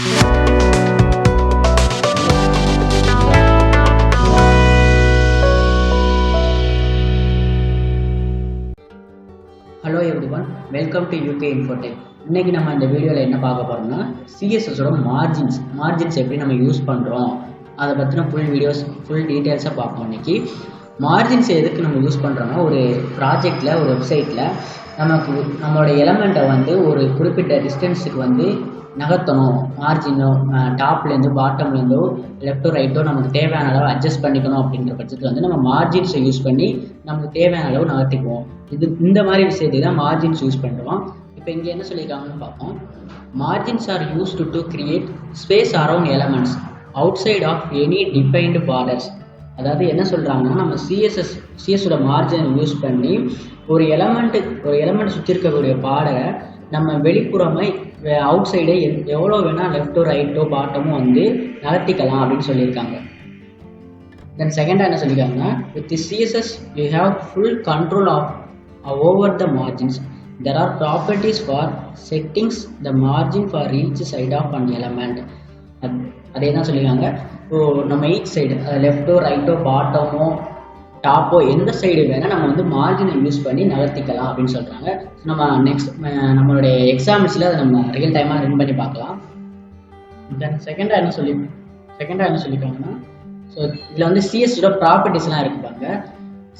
Hello everyone, welcome to UK Infotech. இன்றைக்கி நம்ம இந்த வீடியோவில் என்ன பார்க்க போகிறோம்னா, சிஎஸ்எஸோட மார்ஜின்ஸ் எப்படி நம்ம யூஸ் பண்ணுறோம் அதை பற்றின ஃபுல் டீட்டெயில்ஸாக பார்ப்போம். இன்றைக்கி மார்ஜின்ஸ் எதுக்கு நம்ம யூஸ் பண்ணுறோம்னா, ஒரு ப்ராஜெக்டில் ஒரு வெப்சைட்டில் நம்மளோட எலமெண்ட்டை வந்து ஒரு குறிப்பிட்ட டிஸ்டன்ஸுக்கு நகர்த்தணும். மார்ஜினோ டாப்லேருந்தோ பாட்டம்லேருந்தோ லெஃப்ட்டோ ரைட்டோ நமக்கு தேவையான அளவு அட்ஜஸ்ட் பண்ணிக்கணும் அப்படின்ற பட்சத்தில் நம்ம மார்ஜின்ஸை யூஸ் பண்ணி நமக்கு தேவையான அளவு நகர்த்திக்குவோம். இந்த மாதிரி விஷயத்துக்கு தான் மார்ஜின்ஸ் யூஸ் பண்ணுறோம். இப்போ இங்கே என்ன சொல்லியிருக்காங்கன்னு பார்ப்போம். Margins are used to create space around elements outside of any defined borders. அதாவது என்ன சொல்கிறாங்கன்னா, நம்ம சிஎஸோட மார்ஜினை யூஸ் பண்ணி ஒரு எலமெண்ட் சுற்றி இருக்கக்கூடிய பார்டரை நம்ம வெளிப்புறமே அவுட் சைடே எவ்வளோ வேணால் லெஃப்ட்டோ ரைட்டோ பாட்டமோ நகர்த்திக்கலாம் அப்படின்னு சொல்லியிருக்காங்க. தென் செகண்டாக என்ன சொல்லியிருக்காங்கன்னா, with CSS you have full control over the margins. There are properties for settings the margin for each side of an element. அதே தான் சொல்லியிருக்காங்க. ஸோ நம்ம ஈச் சைடு லெஃப்ட்டோ ரைட்டோ பாட்டமோ டாப்போ எந்த சைடு வேணால் நம்ம மார்ஜினை யூஸ் பண்ணி நகர்த்திக்கலாம் அப்படின்னு சொல்கிறாங்க. நம்ம நம்மளுடைய எக்ஸாம்பிள்ஸில் அதை நம்ம ரியல் டைமாக ரன் பண்ணி பார்க்கலாம். தென் செகண்டாக என்ன சொல்லியிருக்காங்கன்னா, ஸோ இதில் சிஎஸோட ப்ராப்பர்ட்டிஸ்லாம் இருக்குப்பாங்க.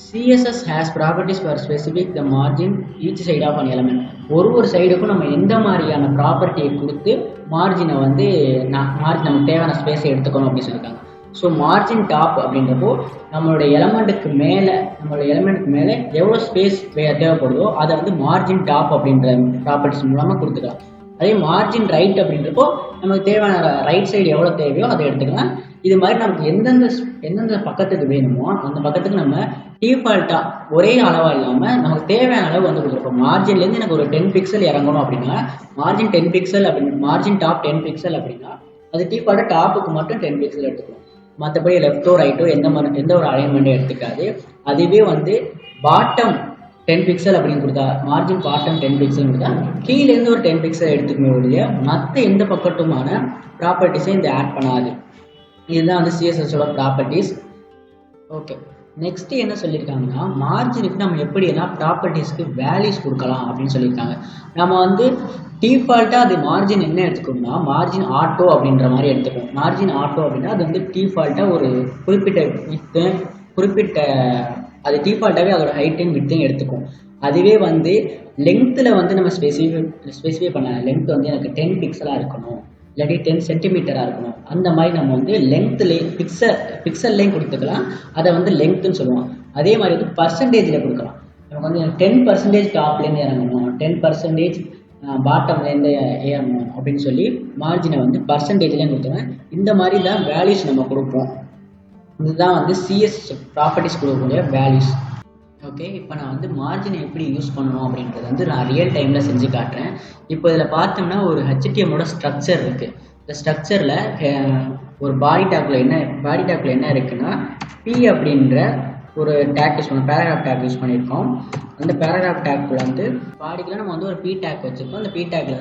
CSS has properties for specific the margin each side of an element. ஒரு சைடுக்கும் நம்ம எந்த மாதிரியான ப்ராப்பர்ட்டியை கொடுத்து மார்ஜினை நமக்கு தேவையான ஸ்பேஸை எடுத்துக்கணும் அப்படின்னு சொல்லியிருக்காங்க. ஸோ மார்ஜின் டாப் அப்படின்றப்போ நம்மளோட எலமெண்ட்டுக்கு மேலே எவ்வளோ ஸ்பேஸ் தேவைப்படுதோ அதை மார்ஜின் டாப் அப்படின்ற ப்ராப்பர்ட்டிஸ் மூலமாக கொடுத்துக்கலாம். அதே மார்ஜின் ரைட் அப்படின்றப்போ நமக்கு தேவையான ரைட் சைடு எவ்வளோ தேவையோ அதை எடுத்துக்கலாம். இது மாதிரி நமக்கு எந்தெந்த பக்கத்துக்கு வேணுமோ அந்த பக்கத்துக்கு நம்ம டிஃபால்ட்டாக ஒரே அளவாக இல்லாமல் நமக்கு தேவையான அளவு கொடுத்துருப்போம். மார்ஜின்லேருந்து எனக்கு ஒரு 10 பிக்சல் இறங்கணும் அப்படின்னா margin 10 pixel margin top 10 pixel அப்படின்னா அது டிஃபால்ட்டாக டாப்புக்கு மட்டும் 10 பிக்சல் எடுத்துக்கணும். மற்றபடி லெஃப்ட்டோ ரைட்டோ எந்த ஒரு அலைன்மெண்ட்டும் எடுத்துக்காது. அதுவே பாட்டம் 10 பிக்சல் அப்படின்னு கொடுத்தா, மார்ஜின் பாட்டம் 10 பிக்சல் கொடுத்தா கீழேருந்து ஒரு 10 பிக்சல் எடுத்துக்கணும் ஒழிய மற்ற எந்த பக்கட்டுமான ப்ராப்பர்ட்டிஸையும் இந்த ஆட் பண்ணாது. இதுதான் சிஎஸ்எஸோட ப்ராப்பர்ட்டிஸ். ஓகே, நெக்ஸ்ட் என்ன சொல்லியிருக்காங்கன்னா, மார்ஜினுக்கு நம்ம எப்படியெல்லாம் ப்ராப்பர்ட்டிஸ்க்கு வேல்யூஸ் கொடுக்கலாம் அப்படின்னு சொல்லியிருக்காங்க. நம்ம டிஃபால்ட்டாக அது மார்ஜின் என்ன எடுத்துக்கோம்னா, மார்ஜின் ஆட்டோ அப்படின்ற மாதிரி எடுத்துக்கோம். மார்ஜின் ஆட்டோ அப்படின்னா அது டிஃபால்ட்டாக ஒரு குறிப்பிட்ட அது டிஃபால்ட்டாகவே அதோட ஹைட்டையும் விட்டையும் எடுத்துக்கும். அதுவே லென்த்தில் நம்ம ஸ்பெசிஃபை பண்ண லென்த் எனக்கு 10 பிக்சலாக இருக்கணும், இல்லாட்டி 10 சென்டிமீட்டராக இருக்கணும். அந்த மாதிரி நம்ம லென்த்லேயே பிக்சல்லையும் கொடுத்துக்கலாம். அதை லென்த்துன்னு சொல்லுவோம். அதே மாதிரி பர்சன்டேஜில் கொடுக்கலாம். நமக்கு 10% டாப்லேருந்து இறங்கணும், 10% பாட்டம்லேருந்து ஏறணும் அப்படின்னு சொல்லி மார்ஜினை பர்சன்டேஜ்லேயும் கொடுத்துருவேன். இந்த மாதிரி தான் வேல்யூஸ் நம்ம கொடுப்போம். இதுதான் சிஎஸ் ப்ராப்பர்ட்டிஸ் கொடுக்கக்கூடிய வேல்யூஸ். ஓகே, இப்போ நான் மார்ஜினை எப்படி யூஸ் பண்ணணும் அப்படின்றது நான் ரியல் டைமில் செஞ்சு காட்டுறேன். இப்போ இதில் பார்த்தோம்னா ஒரு HTMLோட ஸ்ட்ரக்சர் இருக்குது. இந்த ஸ்ட்ரக்சரில் ஒரு பாடி டேக்கில் என்ன இருக்குன்னா, P அப்படின்ற ஒரு டேக் யூஸ் பண்ணோம், பேராகிராஃப் டேக் யூஸ் பண்ணியிருக்கோம். அந்த பேராகிராஃப் டேக்கில் பாடிக்கில் நம்ம ஒரு P டேக் வச்சுருக்கோம். அந்த P டேக்கில்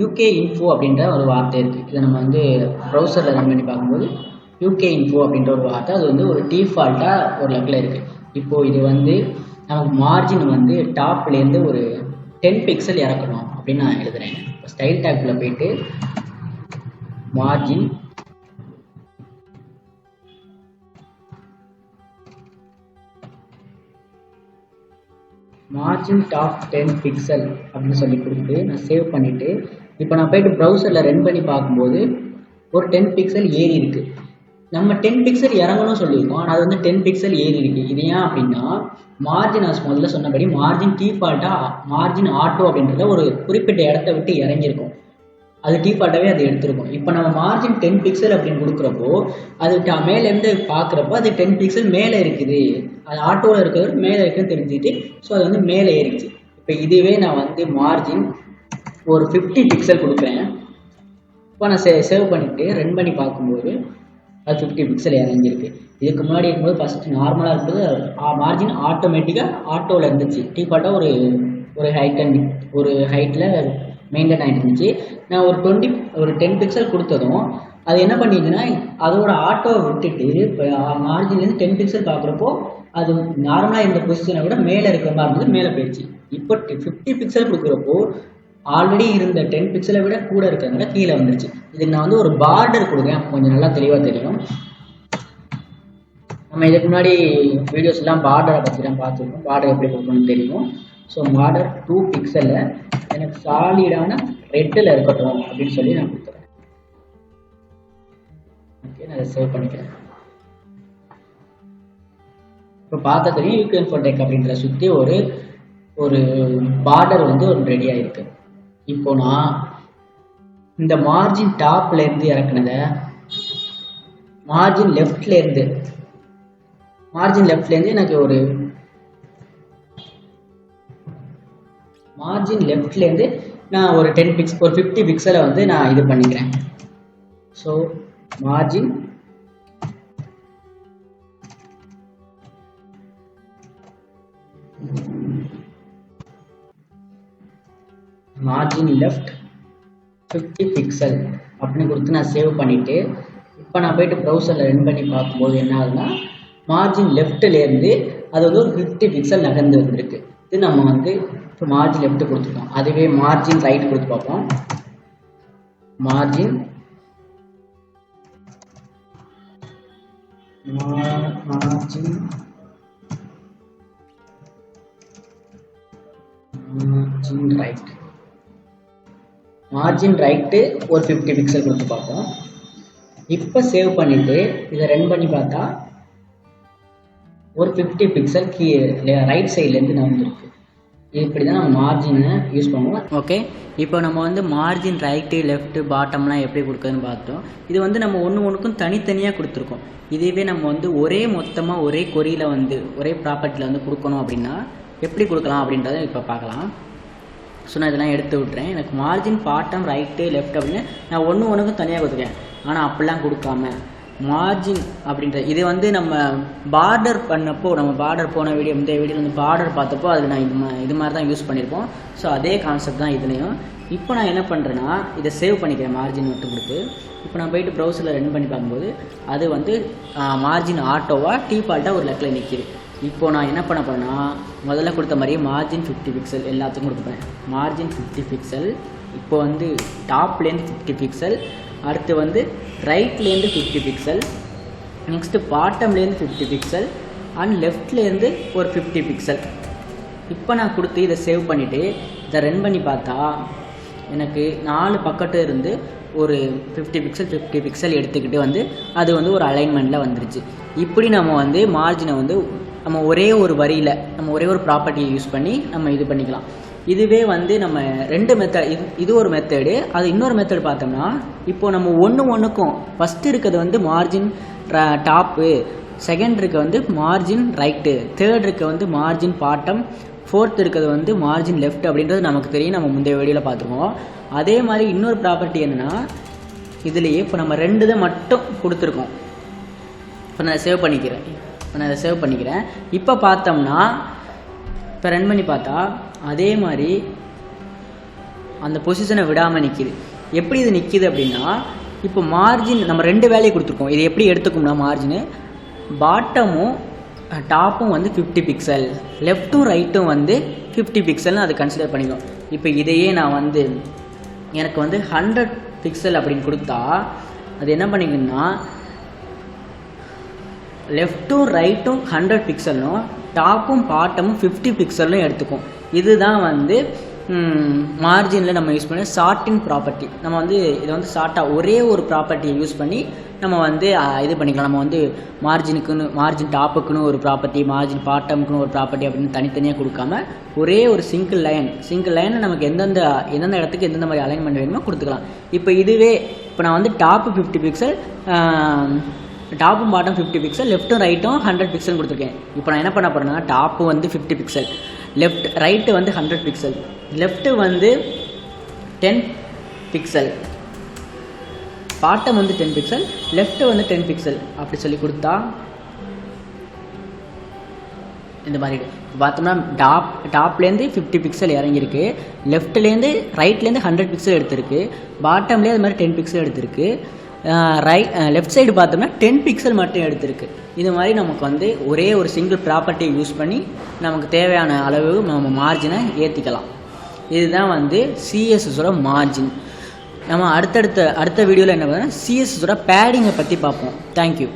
UK info அப்படின்ற ஒரு வார்த்தை இருக்குது. இதை நம்ம ப்ரௌசரில் ரன் பண்ணி பார்க்கும்போது UK info அப்படின்ற ஒரு வார்த்தை அது ஒரு டிஃபால்ட்டாக ஒரு லெவலில் இருக்குது. இப்போது இது நமக்கு மார்ஜின் டாப்லேருந்து ஒரு 10 பிக்சல் இறக்கணும் அப்படின்னு நான் எழுதுகிறேன். இப்போ ஸ்டைல் டேக்குள்ளே போயிட்டு மார்ஜின் டாப் 10 பிக்சல் அப்படின்னு சொல்லி கொடுத்து நான் சேவ் பண்ணிவிட்டு இப்போ நான் போயிட்டு ப்ரௌசரில் ரன் பண்ணி பார்க்கும்போது ஒரு 10 பிக்சல் ஏறி இருக்குது. நம்ம 10 பிக்சல் இறங்கணும்னு சொல்லியிருக்கோம், ஆனால் அது 10 பிக்சல் ஏறி இருக்குது. இது ஏன் அப்படின்னா, மார்ஜின் முதல்ல சொன்னபடி மார்ஜின் டிஃபால்ட்டாக மார்ஜின் ஆட்டோ அப்படின்றத ஒரு குறிப்பிட்ட இடத்த விட்டு இறங்கியிருக்கும். அது டிஃபால்ட்டாகவே அது எடுத்திருக்கும். இப்போ நம்ம மார்ஜின் 10 பிக்சல் அப்படின்னு கொடுக்குறப்போ அது மேலேருந்து பார்க்குறப்போ அது 10 பிக்சல் மேலே இருக்குது, அது ஆட்டோவில் இருக்கிறது மேலே இருக்குன்னு தெரிஞ்சுட்டு ஸோ அது மேலே ஏறிச்சு. இப்போ இதுவே நான் மார்ஜின் ஒரு 50 பிக்சல் கொடுக்குறேன். இப்போ நான் சேவ் பண்ணிவிட்டு ரன் பண்ணி பார்க்கும்போது அது 50 பிக்சல் இறங்கியிருக்கு. இதுக்கு முன்னாடி இருக்கும்போது ஃபஸ்ட்டு நார்மலாக இருக்கும்போது மார்ஜின் ஆட்டோமேட்டிக்காக ஆட்டோவில் இருந்துச்சு. டிஃபால்ட்டாக ஒரு ஹைட்டில் மெயின்டைன் ஆகிட்டு இருந்துச்சு. நான் ஒரு 10 பிக்சல் கொடுத்ததும் அது என்ன பண்ணிடுச்சுன்னா அதோட ஆட்டோவை விட்டுட்டு இப்போ மார்ஜின்லேருந்து 10 பிக்சல் பார்க்குறப்போ அது நார்மலாக இந்த பொசிஷனை விட மேலே இருக்கிற மாதிரி இருந்தது, மேலே போயிடுச்சு. இப்போ 50 பிக்சல் கொடுக்குறப்போ ஆல்ரெடி இருந்த 10 பிக்சலை விட கூட இருக்கிறதுனால கீழே வந்துருச்சு. இதுக்கு நான் வந்து ஒரு பார்டர் கொடுக்குறேன், கொஞ்சம் நல்லா தெளிவாக தெரியும். நம்ம இதுக்கு முன்னாடி வீடியோஸ் எல்லாம் பார்டரை பற்றி தான் பார்த்துருக்கோம், பார்டர் எப்படி கொடுக்கணும்னு தெரியும். ஸோ பார்டர் 2 பிக்சலில் எனக்கு சாலிடான ரெட்டில் இருக்கட்டும் அப்படின்னு சொல்லி நான் கொடுத்துறேன். ஓகே, நான் அதை சேவ் பண்ணிக்கிறேன். இப்போ பார்த்த தெரியும் யூகே இன்ஃபோடெக் அப்படின்ற சுற்றி ஒரு பார்டர் வந்து ஒரு ரெடியாக இருக்கு. இப்போ நான் இந்த மார்ஜின் டாப்ல இருந்து இறக்குனத மார்ஜின் லெஃப்ட்ல இருந்து எனக்கு ஒரு மார்ஜின் லெஃப்ட்ல இருந்து நான் ஒரு 50 பிக்சலை வந்து நான் இது பண்ணிக்கிறேன். ஸோ மார்ஜின் லெஃப்ட் 50 பிக்சல் அப்படின்னு கொடுத்து நான் சேவ் பண்ணிட்டு இப்போ நான் போயிட்டு ப்ரௌசரில் ரன் பண்ணி பார்க்கும்போது என்ன ஆகுதுன்னா மார்ஜின் லெஃப்ட்லேருந்து அது வந்து ஒரு 50 பிக்சல் நகர்ந்து வந்திருக்கு. இது நம்ம வந்து இப்போ மார்ஜின் லெஃப்ட் கொடுத்துருக்கோம். அதுவே மார்ஜின் ரைட் கொடுத்து பார்ப்போம். மார்ஜின் ரைட்டு ஒரு 50 பிக்சல் கொடுத்து பார்ப்போம். இப்போ சேவ் பண்ணிட்டு இதை ரன் பண்ணி பார்த்தா ஒரு 50 பிக்சல் ரைட் சைட்லேருந்து நான் வந்துருக்கு. இப்படி தான் நம்ம மார்ஜினை யூஸ் பண்ணுவோம். ஓகே, இப்போ நம்ம வந்து மார்ஜின் ரைட்டு லெஃப்ட்டு பாட்டம்லாம் எப்படி கொடுக்குறதுன்னு பார்த்தோம். இது வந்து நம்ம ஒன்றுக்கும் தனித்தனியாக கொடுத்துருக்கோம். இதுவே நம்ம வந்து மொத்தமாக ஒரே கொரியில் வந்து ஒரே ப்ராப்பர்ட்டியில் வந்து கொடுக்கணும் அப்படின்னா எப்படி கொடுக்கலாம் அப்படின்றத இப்போ பார்க்கலாம். ஸோ நான் இதெல்லாம் எடுத்து விட்றேன். எனக்கு மார்ஜின் பாட்டம் ரைட்டு லெஃப்ட் அப்படின்னு நான் ஒன்றுக்கும் தனியாக கொடுத்துருக்கேன். ஆனால் அப்படிலாம் கொடுக்காம மார்ஜின் அப்படின்ற இது வந்து நம்ம பார்டர் பண்ணப்போ, நம்ம பார்டர் போன இந்த வீடியோவில் வந்து பார்டர் பார்த்தப்போ அதில் நான் இது மாதிரி தான் யூஸ் பண்ணியிருப்போம். ஸோ அதே கான்செப்ட் தான் இதுலேயும். இப்போ நான் என்ன பண்ணுறேன்னா இதை சேவ் பண்ணிக்கிறேன் மார்ஜின் மட்டும் கொடுத்து. இப்போ நான் போயிட்டு ப்ரௌசரில் ரன் பண்ணி பார்க்கும்போது அது வந்து மார்ஜின் ஆட்டோவாக டிஃபால்ட்டாக ஒரு லெஃப்டில் நிற்கிது. இப்போது நான் என்ன பண்ண போகிறேன்னா முதல்ல கொடுத்த மாதிரியே மார்ஜின் 50 பிக்சல் எல்லாத்துக்கும் கொடுத்துப்பேன். மார்ஜின் 50 பிக்சல், இப்போ வந்து டாப்லேருந்து 50 பிக்சல், அடுத்து வந்து ரைட்லேருந்து 50 பிக்சல், நெக்ஸ்ட்டு பாட்டம்லேருந்து 50 பிக்சல் அண்ட் லெஃப்ட்லேருந்து ஒரு 50 பிக்சல். இப்போ நான் கொடுத்து இதை சேவ் பண்ணிவிட்டு இதை ரன் பண்ணி பார்த்தா எனக்கு 4 பக்கத்து இருந்து ஒரு 50 பிக்சல் எடுத்துக்கிட்டு வந்து அது வந்து ஒரு அலைன்மெண்ட்டில் வந்துருச்சு. இப்படி நம்ம வந்து மார்ஜினை வந்து நம்ம ஒரே ஒரு வரியில் நம்ம ஒரே ஒரு ப்ராப்பர்ட்டியை யூஸ் பண்ணி நம்ம இது பண்ணிக்கலாம். இதுவே வந்து நம்ம 2 மெத்தட், இது ஒரு மெத்தடு, அது இன்னொரு மெத்தட் பார்த்தோம்னா இப்போது நம்ம ஒன்றுக்கும் ஃபஸ்ட்டு இருக்கிறது வந்து மார்ஜின் டாப்பு, செகண்ட் இருக்க வந்து மார்ஜின் ரைட்டு, தேர்ட் இருக்க வந்து மார்ஜின் பாட்டம், ஃபோர்த் இருக்கிறது வந்து மார்ஜின் லெஃப்ட் அப்படின்றது நமக்கு தெரியும், நம்ம முந்தைய வீடியோவில் பார்த்துருக்கோம். அதே மாதிரி இன்னொரு ப்ராப்பர்ட்டி என்னென்னா இதுலேயே இப்போ நம்ம 2 தான் மட்டும் கொடுத்துருக்கோம். இப்போ நான் இதை சேவ் பண்ணிக்கிறேன். இப்போ பார்த்தோம்னா இப்போ ரன் பண்ணி பார்த்தா அதே மாதிரி அந்த பொசிஷனை விடாமல் நிற்கிது. எப்படி இது நிற்கிது அப்படின்னா இப்போ மார்ஜின் நம்ம 2 வேலையை கொடுத்துருக்கோம். இது எப்படி எடுத்துக்கோம்னா மார்ஜினு பாட்டமும் டாப்பும் வந்து 50 பிக்சல், லெஃப்ட்டும் ரைட்டும் வந்து 50 பிக்சல்னு அதை கன்சிடர் பண்ணிக்கணும். இப்போ இதையே நான் வந்து எனக்கு வந்து 100 பிக்சல் அப்படின்னு கொடுத்தா அது என்ன பண்ணிக்கணும்னா லெஃப்ட்டும் ரைட்டும் 100 பிக்சலும் டாப்பும் பாட்டமும் 50 பிக்சலும் எடுத்துக்கும். இதுதான் வந்து மார்ஜினில் நம்ம யூஸ் பண்ண ஷார்ட்டின் ப்ராப்பர்ட்டி. நம்ம வந்து இதை வந்து ஷார்ட்டாக ஒரே ஒரு ப்ராப்பர்ட்டியை யூஸ் பண்ணி நம்ம வந்து இது பண்ணிக்கலாம். நம்ம வந்து மார்ஜின் டாப்புக்குன்னு ஒரு ப்ராப்பர்ட்டி, மார்ஜின் பாட்டமுக்குன்னு ஒரு ப்ராப்பர்ட்டி அப்படின்னு தனித்தனியாக கொடுக்காம ஒரே ஒரு சிங்கிள் லைனில் நமக்கு எந்தெந்த இடத்துக்கு எந்தெந்த மாதிரி அலைன்மெண்ட் வேணுமோ கொடுத்துக்கலாம். இப்போ இதுவே இப்போ நான் வந்து டாப்பு 50 பிக்சல், டாப்பும் பாட்டம் 50 பிக்சல், லெஃப்ட்டும் ரைட்டும் 100 பிக்சல் கொடுத்துருக்கேன். இப்போ நான் என்ன பண்ண போகிறேன்னா டாப்பு வந்து 50 பிக்சல், ரைட்டு வந்து 100 பிக்சல், லெஃப்ட்டு வந்து 10 பிக்சல், பாட்டம் வந்து 10 பிக்சல், லெஃப்ட்டு வந்து 10 பிக்சல் அப்படி சொல்லி கொடுத்தா இந்த மாதிரி பார்த்தோம்னா டாப்லேருந்து 50 பிக்சல் இறங்கியிருக்கு, லெஃப்ட்லேருந்து ரைட்லேருந்து 100 பிக்சல் எடுத்திருக்கு, பாட்டம்லேயே அது மாதிரி 10 பிக்சல் எடுத்திருக்கு, லெஃப்ட் சைடு பார்த்தோம்னா 10 பிக்சல் மட்டும் எடுத்திருக்கு. இது மாதிரி நமக்கு வந்து ஒரே ஒரு சிங்கிள் ப்ராப்பர்ட்டியை யூஸ் பண்ணி நமக்கு தேவையான அளவு நம்ம மார்ஜினை ஏற்றிக்கலாம். இதுதான் வந்து சிஎஸ்எஸோட மார்ஜின். நம்ம அடுத்த வீடியோவில் என்ன பண்ணுறோம்னா சிஎஸ்எஸோட பேடிங்கை பற்றி பார்ப்போம். தேங்க்யூ.